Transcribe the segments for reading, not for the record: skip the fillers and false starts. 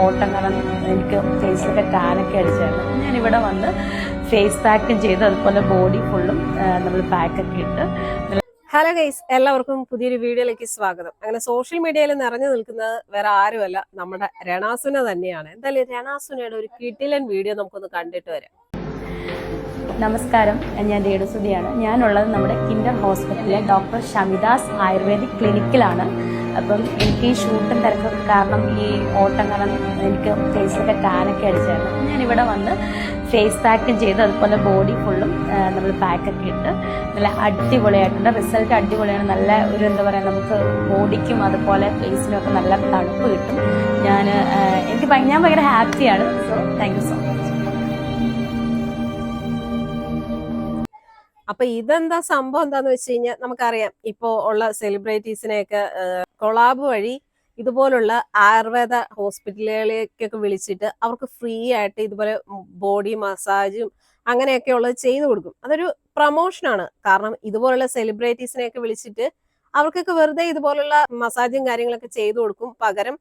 ഓട്ടം കാരണം എനിക്ക് ഫേസിലൊക്കെ ടാനൊക്കെ അടിച്ചായിരുന്നു. ഞാനിവിടെ വന്ന് ഫേസ് പാക്കും ചെയ്ത് അതുപോലെ ബോഡി ഫുള്ളും നമ്മൾ പാക്കൊക്കെ ഇട്ട്. ഹലോ ഗൈസ്, എല്ലാവർക്കും പുതിയൊരു വീഡിയോയിലേക്ക് സ്വാഗതം. അങ്ങനെ സോഷ്യൽ മീഡിയയിൽ നിറഞ്ഞു നിൽക്കുന്നത് വേറെ ആരുമല്ല, നമ്മുടെ രണാസുന തന്നെയാണ്. എന്തായാലും രണാസുനയുടെ ഒരു കിടിലൻ വീഡിയോ നമുക്കൊന്ന് കണ്ടിട്ട് വരാം. നമസ്കാരം, ഞാൻ രേണുസുതിയാണ്. ഞാനുള്ളത് നമ്മുടെ കിൻഡർ ഹോസ്പിറ്റലിലെ ഡോക്ടർ ഷമിദാസ് ആയുർവേദിക് ക്ലിനിക്കിലാണ്. അപ്പം എനിക്ക് ഈ ഷൂട്ടും തിരക്കൊക്കെ കാരണം ഈ ഓട്ടം കാരണം എനിക്ക് ഫേസിലൊക്കെ ടാനൊക്കെ അടിച്ചായിരുന്നു. ഞാനിവിടെ വന്ന് ഫേസ് പാക്കും ചെയ്ത് അതുപോലെ ബോഡി ഫുള്ളും നമ്മൾ പാക്കൊക്കെ ഇട്ട് നല്ല അടിപൊളിയായിട്ടുണ്ട്. റിസൾട്ട് അടിപൊളിയാണ്. നല്ല ഒരു എന്താ പറയുക, നമുക്ക് ബോഡിക്കും അതുപോലെ ഫേസിനും ഒക്കെ നല്ല തണുപ്പ് കിട്ടും. ഞാൻ ഭയങ്കര ഹാപ്പിയാണ്. So thank you so much. അപ്പൊ ഇതെന്താ സംഭവം എന്താന്ന് വെച്ച് കഴിഞ്ഞാൽ, നമുക്കറിയാം ഇപ്പോ ഉള്ള സെലിബ്രിറ്റീസിനെയൊക്കെ കൊളാബ് വഴി ഇതുപോലുള്ള ആയുർവേദ ഹോസ്പിറ്റലുകളിലേക്കൊക്കെ വിളിച്ചിട്ട് അവർക്ക് ഫ്രീ ആയിട്ട് ഇതുപോലെ ബോഡി മസാജും അങ്ങനെയൊക്കെ ഉള്ളത് ചെയ്തു കൊടുക്കും. അതൊരു പ്രൊമോഷനാണ്. കാരണം ഇതുപോലുള്ള സെലിബ്രിറ്റീസിനെയൊക്കെ വിളിച്ചിട്ട് അവർക്കൊക്കെ വെറുതെ ഇതുപോലുള്ള മസാജും കാര്യങ്ങളൊക്കെ ചെയ്തു കൊടുക്കും. പകരം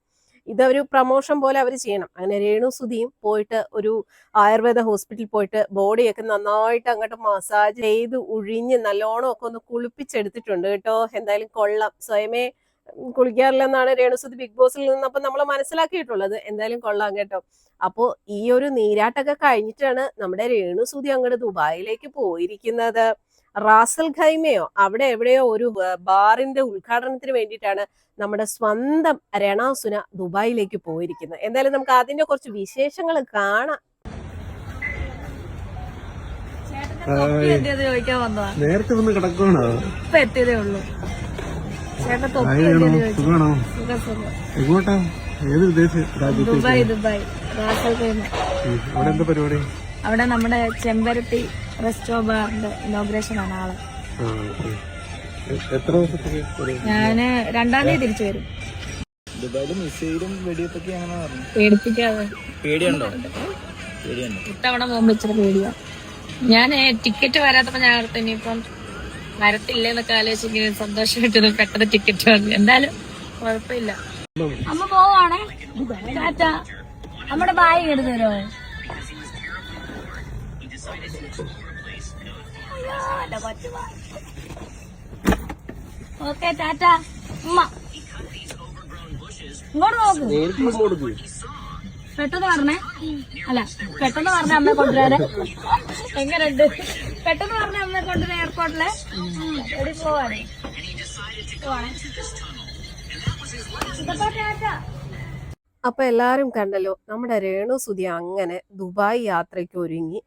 ഇതൊരു പ്രൊമോഷൻ പോലെ അവർ ചെയ്യണം. അങ്ങനെ രേണുസുതിയും പോയിട്ട് ഒരു ആയുർവേദ ഹോസ്പിറ്റലിൽ പോയിട്ട് ബോഡിയൊക്കെ നന്നായിട്ട് അങ്ങോട്ട് മസാജ് ചെയ്ത് ഉഴിഞ്ഞ് നല്ലോണം ഒക്കെ ഒന്ന് കുളിപ്പിച്ചെടുത്തിട്ടുണ്ട് കേട്ടോ. എന്തായാലും കൊള്ളാം. സ്വയമേ കുളിക്കാറില്ലെന്നാണ് രേണുസുതി ബിഗ് ബോസിൽ നിന്നപ്പോൾ നമ്മൾ മനസ്സിലാക്കിയിട്ടുള്ളത്. എന്തായാലും കൊള്ളാം കേട്ടോ. അപ്പോൾ ഈ ഒരു നീരാട്ടൊക്കെ കഴിഞ്ഞിട്ടാണ് നമ്മുടെ രേണുസുതി അങ്ങോട്ട് ദുബായിലേക്ക് പോയിരിക്കുന്നത്. റാസൽ ഖൈമയോ അവിടെ എവിടെയോ ഒരു ബാറിന്റെ ഉദ്ഘാടനത്തിന് വേണ്ടിയിട്ടാണ് നമ്മുടെ സ്വന്തം രണാസുന ദുബായിലേക്ക് പോയിരിക്കുന്നത്. എന്തായാലും നമുക്ക് അതിന്റെ കുറച്ച് വിശേഷങ്ങൾ കാണാം. നേരത്തെ വന്ന് കിടക്കണോ? ഇപ്പൊ എത്തിയതേ ഉള്ളൂ. സുഖാണോ? എങ്ങോട്ടാ? ഏത് വിദേശ രാജ്യത്ത്? ദുബായ്. Ras al Khaimah. അവിടെ എന്താ പരിപാടി? അവിടെ നമ്മുടെ ചെമ്പരത്തി റെസ്റ്റോ ബാറിന്റെ ഇനോഗ്രേഷൻ ആണ് ആള്. എത്ര ദിവസത്തേക്ക്? ഞാന് 2-ാം തീയതി തിരിച്ചു വരും. ദുബായില് മിസൈലും വെടിവെപ്പൊക്കെ അങ്ങനെ പറഞ്ഞു. പേടിപ്പിക്കാതെ. പേടിയുണ്ടോ? ഇത്തവണ പോകുമ്പോ ഇച്ചിരി പേടിയാ. ഞാൻ ടിക്കറ്റ് വരാത്തപ്പോ ഞാൻ അടുത്ത് ഇനിയിപ്പം വരത്തില്ലെന്നൊക്കെ ആലോചിച്ച് സന്തോഷമായിട്ട് പെട്ടെന്ന് ടിക്കറ്റ് വന്നു. എന്തായാലും കുഴപ്പമില്ല. അമ്മ പോവാണേ. ടാറ്റ. നമ്മുടെ ബാഗ് എടുത്തു തരുമോ? ഓക്കെ, ടാറ്റ. ഉമ്മ ഇങ്ങോട്ട് നോക്ക്. പെട്ടെന്ന് പറഞ്ഞേ. അല്ല, പെട്ടെന്ന് പറഞ്ഞ അമ്മയെ കൊണ്ടുവരാനെ. എങ്ങനെയുണ്ട്? പെട്ടെന്ന് പറഞ്ഞ അമ്മയെ കൊണ്ടുവരാൻ എയർപോർട്ടിലെ എവിടെ പോവാണേ. അപ്പൊ എല്ലാരും കണ്ടല്ലോ, നമ്മുടെ രേണുസുതി അങ്ങനെ ദുബായ് യാത്രയ്ക്ക് ഒരുങ്ങി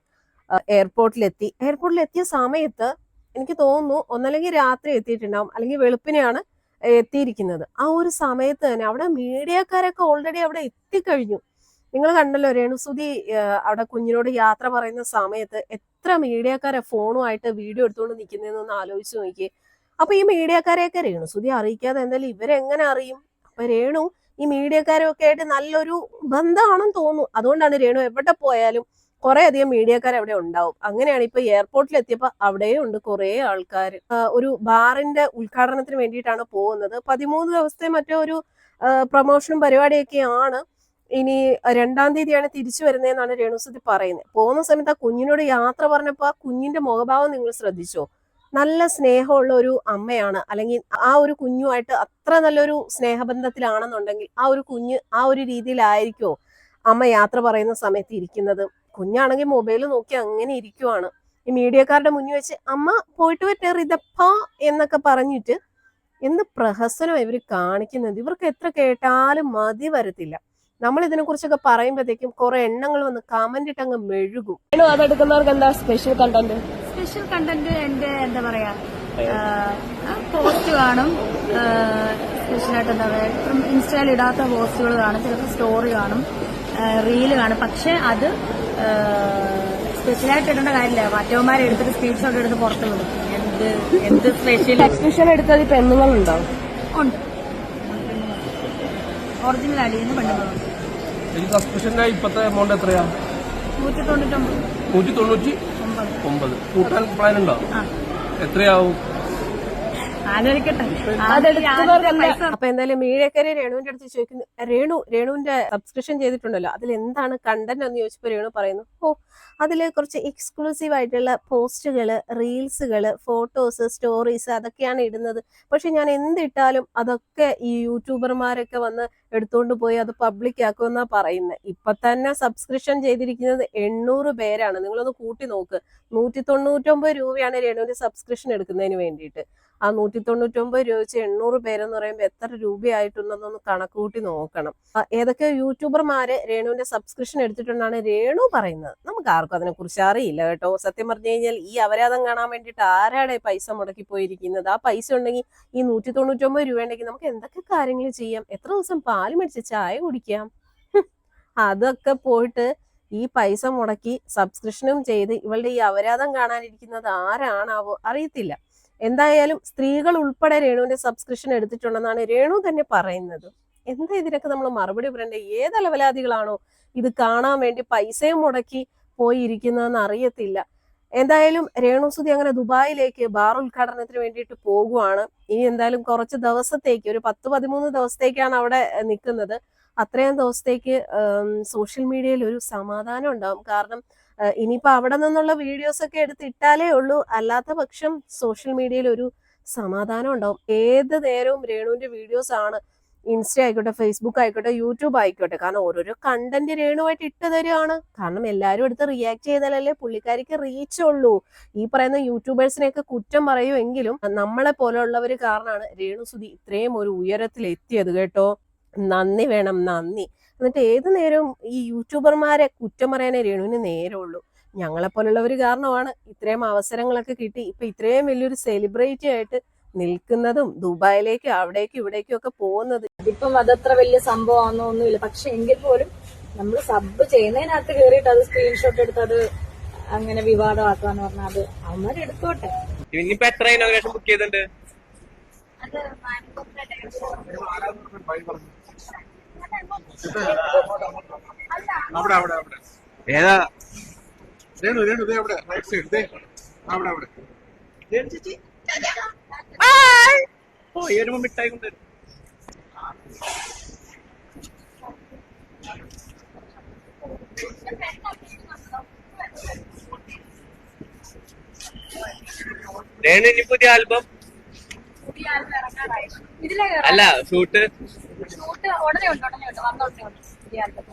എയർപോർട്ടിലെത്തിയ സമയത്ത് എനിക്ക് തോന്നുന്നു ഒന്നല്ലെങ്കിൽ രാത്രി എത്തിയിട്ടുണ്ടാവും, അല്ലെങ്കിൽ വെളുപ്പിനെയാണ് എത്തിയിരിക്കുന്നത്. ആ ഒരു സമയത്ത് തന്നെ അവിടെ മീഡിയക്കാരൊക്കെ ഓൾറെഡി അവിടെ എത്തിക്കഴിഞ്ഞു. നിങ്ങൾ കണ്ടല്ലോ, രേണുസുതി അവിടെ കുഞ്ഞിനോട് യാത്ര പറയുന്ന സമയത്ത് എത്ര മീഡിയക്കാരെ ഫോണുമായിട്ട് വീഡിയോ എടുത്തുകൊണ്ട് നിൽക്കുന്നതെന്നൊന്ന് ആലോചിച്ച് നോക്കി. അപ്പൊ ഈ മീഡിയക്കാരെയൊക്കെ രേണുസുതി അറിയിക്കാതെ എന്തായാലും ഇവരെങ്ങനെ അറിയും? അപ്പൊ രേണു ഈ മീഡിയക്കാരൊക്കെ ആയിട്ട് നല്ലൊരു ബന്ധമാണെന്ന് തോന്നുന്നു. അതുകൊണ്ടാണ് രേണു എവിടെ പോയാലും കുറെ അധികം മീഡിയക്കാർ അവിടെ ഉണ്ടാവും. അങ്ങനെയാണ് ഇപ്പൊ എയർപോർട്ടിൽ എത്തിയപ്പോ അവിടെയും ഉണ്ട് കുറെ ആൾക്കാർ. ഒരു ബാറിന്റെ ഉദ്ഘാടനത്തിന് വേണ്ടിയിട്ടാണ് പോകുന്നത്. 13 ദിവസത്തെ മറ്റോ ഒരു പ്രൊമോഷനും പരിപാടിയൊക്കെയാണ്. ഇനി 2-ാം തീയതിയാണ് തിരിച്ചു വരുന്നതെന്നാണ് രേണുസുതി പറയുന്നത്. പോകുന്ന സമയത്ത് ആ കുഞ്ഞിനോട് യാത്ര പറഞ്ഞപ്പോ ആ കുഞ്ഞിന്റെ മുഖഭാവം നിങ്ങൾ ശ്രദ്ധിച്ചോ? നല്ല സ്നേഹമുള്ള ഒരു അമ്മയാണ്, അല്ലെങ്കിൽ ആ ഒരു കുഞ്ഞുമായിട്ട് അത്ര നല്ലൊരു സ്നേഹബന്ധത്തിലാണെന്നുണ്ടെങ്കിൽ ആ ഒരു കുഞ്ഞ് ആ ഒരു രീതിയിലായിരിക്കോ അമ്മ യാത്ര പറയുന്ന സമയത്ത് ഇരിക്കുന്നത്? കുഞ്ഞാണെങ്കിൽ മൊബൈൽ നോക്കി അങ്ങനെ ഇരിക്കുവാണ്. ഈ മീഡിയക്കാരുടെ മുന്നിൽ വെച്ച് അമ്മ പോയിട്ട് വരട്ടെ റിതപ്പാ എന്നൊക്കെ പറഞ്ഞിട്ട് എന്ത് പ്രഹസനം ഇവർ കാണിക്കുന്നത്. ഇവർക്ക് എത്ര കേട്ടാലും മതി വരത്തില്ല. നമ്മൾ ഇതിനെ കുറിച്ചൊക്കെ പറയുമ്പോഴത്തേക്കും കുറെ എണ്ണങ്ങൾ വന്ന് കമന്റ് ഇട്ട് അങ്ങ് മെഴുകും. അതെടുക്കുന്നവർക്ക് എന്താ സ്പെഷ്യൽ കണ്ടന്റ്? സ്പെഷ്യൽ കണ്ടന്റ് എന്റെ എന്താ പറയാ, പോസ്റ്റ് കാണും. സ്പെഷ്യലായിട്ട് എന്താ പറയാ, ഇൻസ്റ്റയിൽ ഇടാത്ത പോസ്റ്റുകൾ കാണും, ചിലപ്പോൾ സ്റ്റോറി കാണും, റീല് കാണും. പക്ഷെ അത് സ്പെഷ്യലായിട്ട് ഇടേണ്ട കാര്യമില്ല. മറ്റവന്മാരെ എടുത്തിട്ട് സ്ക്രീൻഷോട്ട് എടുത്ത് പുറത്ത് വിടും. എന്ത് സ്പെഷ്യൽ എക്സിബിഷൻ എടുത്തത് ഇപ്പൊ പെണ്ണുങ്ങളുണ്ടോ? ഉണ്ട്. ഒറിജിനൽ അടിയുന്ന പെണ്ണുങ്ങളുണ്ട്. ഇപ്പത്തെ എമൗണ്ട് എത്രയാ? 199. കൂട്ടാൻ പ്ലാൻ ഉണ്ടോ? എത്രയാവും? അപ്പൊ എന്തായാലും മീഡിയക്കാരെ രേണുവിന്റെ അടുത്ത് ചോദിക്കുന്നു, രേണുവിന്റെ സബ്സ്ക്രിപ്ഷൻ ചെയ്തിട്ടുണ്ടല്ലോ, അതിൽ എന്താണ് കണ്ടന്റ് എന്ന് ചോദിച്ചപ്പോ രേണു പറയുന്നു, അതില് കുറച്ച് എക്സ്ക്ലൂസീവ് ആയിട്ടുള്ള പോസ്റ്റുകള്, റീൽസുകള്, ഫോട്ടോസ്, സ്റ്റോറീസ് അതൊക്കെയാണ് ഇടുന്നത്. പക്ഷെ ഞാൻ എന്തിട്ടാലും അതൊക്കെ ഈ യൂട്യൂബർമാരൊക്കെ വന്ന് എടുത്തോണ്ട് പോയി അത് പബ്ലിക് ആക്കുമെന്നാ പറയുന്നത്. ഇപ്പൊ തന്നെ സബ്സ്ക്രിപ്ഷൻ ചെയ്തിരിക്കുന്നത് 800 പേരാണ്. നിങ്ങളൊന്ന് കൂട്ടി നോക്ക്. 199 രൂപയാണ് രേണുവിന്റെ സബ്സ്ക്രിപ്ഷൻ എടുക്കുന്നതിന് വേണ്ടിയിട്ട്. ആ 199 രൂപ വെച്ച് 800 പേരെന്ന് പറയുമ്പോൾ എത്ര രൂപയായിട്ടുണ്ടെന്നൊന്ന് കണക്ക് കൂട്ടി നോക്കണം. ഏതൊക്കെ യൂട്യൂബർമാര് രേണുവിന്റെ സബ്സ്ക്രിപ്ഷൻ എടുത്തിട്ടുണ്ടെന്നാണ് രേണു പറയുന്നത്. നമുക്ക് ആർക്കും അതിനെ കുറിച്ച് അറിയില്ല കേട്ടോ. സത്യം പറഞ്ഞു കഴിഞ്ഞാൽ ഈ അപരാധം കാണാൻ വേണ്ടിയിട്ട് ആരാടെ പൈസ മുടക്കി പോയിരിക്കുന്നത്? ആ പൈസ ഉണ്ടെങ്കിൽ ഈ 199 രൂപ ഉണ്ടെങ്കിൽ നമുക്ക് എന്തൊക്കെ കാര്യങ്ങൾ ചെയ്യാം. എത്ര ദിവസം പാല് മേടിച്ച് ചായ കുടിക്കാം. അതൊക്കെ പോയിട്ട് ഈ പൈസ മുടക്കി സബ്സ്ക്രിപ്ഷനും ചെയ്ത് ഇവളുടെ ഈ അപരാധം കാണാനിരിക്കുന്നത് ആരാണാവോ അറിയത്തില്ല. എന്തായാലും സ്ത്രീകൾ ഉൾപ്പെടെ രേണുവിന്റെ സബ്സ്ക്രിപ്ഷൻ എടുത്തിട്ടുണ്ടെന്നാണ് രേണു തന്നെ പറയുന്നത്. എന്താ ഇതിനൊക്കെ നമ്മൾ മറുപടി പറയണ്ടേ? ഏത് അലവലാദികളാണോ ഇത് കാണാൻ വേണ്ടി പൈസയും മുടക്കി പോയി ഇരിക്കുന്നതെന്ന് അറിയത്തില്ല. എന്തായാലും രേണുസുതി അങ്ങനെ ദുബായിലേക്ക് ബാർ ഉദ്ഘാടനത്തിന് വേണ്ടിയിട്ട് പോകുവാണ്. ഇനി എന്തായാലും കുറച്ച് ദിവസത്തേക്ക്, ഒരു 10-13 ദിവസത്തേക്കാണ് അവിടെ നിൽക്കുന്നത്. അത്രയും ദിവസത്തേക്ക് സോഷ്യൽ മീഡിയയിൽ ഒരു സമാധാനം ഉണ്ടാവും. കാരണം ഇനിയിപ്പോ അവിടെ നിന്നുള്ള വീഡിയോസ് ഒക്കെ എടുത്തിട്ടാലേ ഉള്ളൂ. അല്ലാത്ത പക്ഷം സോഷ്യൽ മീഡിയയിൽ ഒരു സമാധാനം ഉണ്ടാവും. ഏത് നേരവും രേണുവിന്റെ വീഡിയോസ് ആണ്. ഇൻസ്റ്റ ആയിക്കോട്ടെ, ഫേസ്ബുക്ക് ആയിക്കോട്ടെ, യൂട്യൂബ് ആയിക്കോട്ടെ. കാരണം ഓരോരോ കണ്ടന്റ് രേണുവായിട്ട് ഇട്ട് തരുവാണ്. കാരണം എല്ലാവരും എടുത്ത് റിയാക്ട് ചെയ്താലല്ലേ പുള്ളിക്കാരിക്ക് റീച്ച് ഉള്ളൂ. ഈ പറയുന്ന യൂട്യൂബേഴ്സിനെയൊക്കെ കുറ്റം പറയുമെങ്കിലും നമ്മളെ പോലെയുള്ളവര് കാരണമാണ് രേണുസുതി ഇത്രയും ഒരു ഉയരത്തിൽ എത്തിയത് കേട്ടോ. നന്ദി വേണം, നന്ദി. എന്നിട്ട് ഏത് നേരവും ഈ യൂട്യൂബർമാരെ കുറ്റം പറയാനേ രേണുവിന് നേരമുള്ളൂ. ഞങ്ങളെ പോലുള്ളവർ കാരണമാണ് ഇത്രയും അവസരങ്ങളൊക്കെ കിട്ടി ഇപ്പൊ ഇത്രയും വലിയൊരു സെലിബ്രിറ്റി ആയിട്ട് നിൽക്കുന്നതും ദുബായിലേക്കും അവിടേക്കും ഇവിടേക്കും ഒക്കെ പോകുന്നത്. ഇപ്പം അതത്ര വലിയ സംഭവമാണെന്നൊന്നുമില്ല. പക്ഷെ എങ്കിൽ പോലും നമ്മൾ സബ് ചെയ്യുന്നതിനകത്ത് കയറിയിട്ട് അത് സ്ക്രീൻഷോട്ട് എടുത്ത് അത് അങ്ങനെ വിവാദമാക്കാന്ന് പറഞ്ഞാൽ അത് അവന്മാർ എടുത്തോട്ടെ. ഇനിയിപ്പോ എത്ര ഇനോഗ്രേഷൻ ബുക്ക് ചെയ്തിട്ടുണ്ട്? ഏതാ രേണു? അവിടെ റൈറ്റ് സൈഡ് അവിടെ വരുമ്പോ മിഠായി കൊണ്ട് രേണു ഇനി പുതിയ ആൽബം അല്ല ഷൂട്ട് ഉടനെ ഉണ്ട് വന്നോടനെ ഉണ്ട് പുതിയ ആൽബം.